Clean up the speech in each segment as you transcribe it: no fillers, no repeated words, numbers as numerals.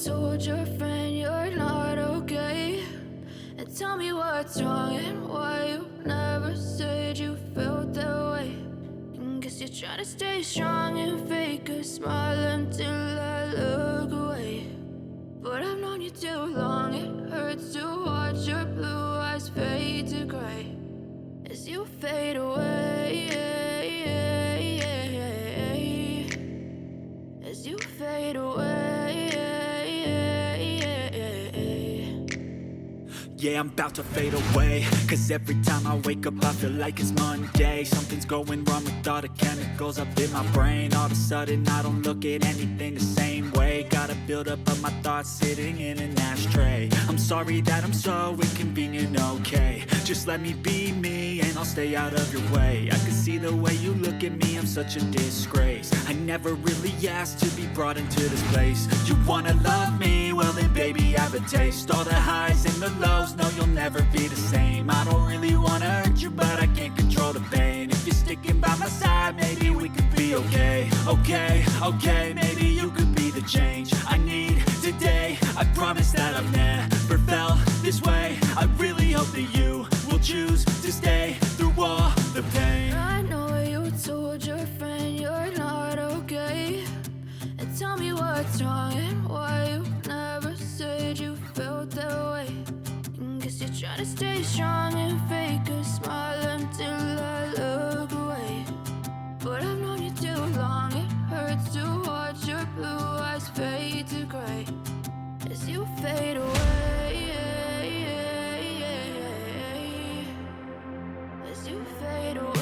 told your friend you're not okay? And tell me what's wrong and why you never said you felt that way. And guess you're trying to stay strong and fake a smile until I look away. But I've known you too long, it hurts to watch your blue eyes fade to gray as you fade away, as you fade away. Yeah, I'm about to fade away, cause every time I wake up I feel like it's Monday. Something's going wrong with all the chemicals up in my brain. All of a sudden I don't look at anything the same way. Gotta build up of my thoughts sitting in an ashtray. I'm sorry that I'm so inconvenient, okay? Just let me be me and I'll stay out of your way. I can see the way you look at me, I'm such a disgrace. I never really asked to be brought into this place. You wanna love me? Well then baby, have a taste. All the highs and the lows, no, you'll never be the same. I don't really wanna hurt you, but I can't control the pain. If you're sticking by my side, maybe we could be okay. Okay, maybe you could be the change I need today. I promise that I've never felt this way. I really hope that you will choose to stay through all the pain. I know you told your friend you're not okay. And tell me what's wrong and why you never said you felt that way. And guess you're trying to stay strong and fake a smile until I look away. But I've known you too long, it hurts to watch your blue eyes fade to gray as you fade away, as you fade away,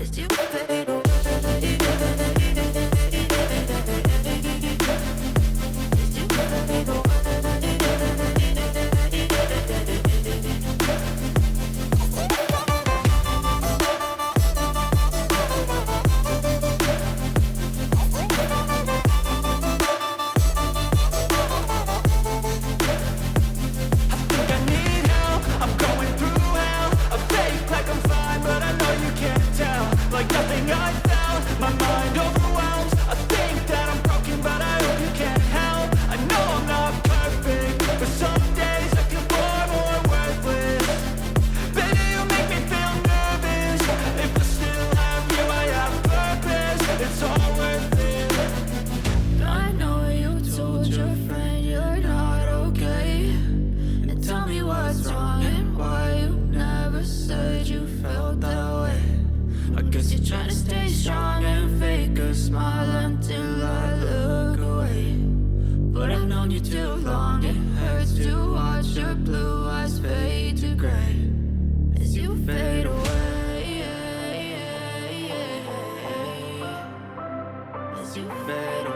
as you fade away. Like nothing I felt, my mind overwhelms. I think that I'm broken, but I hope you can't help. I know I'm not perfect, but some days I feel far more worthless. Baby, you make me feel nervous. If I still have you, I have purpose. It's all worth it. I know you told your friend you're not okay. And tell me what's wrong and why you never said you felt that way. I guess you're trying to stay strong and fake a smile until I look away. But I've known you too long, it hurts to watch your blue eyes fade to gray as you fade away, as you fade away.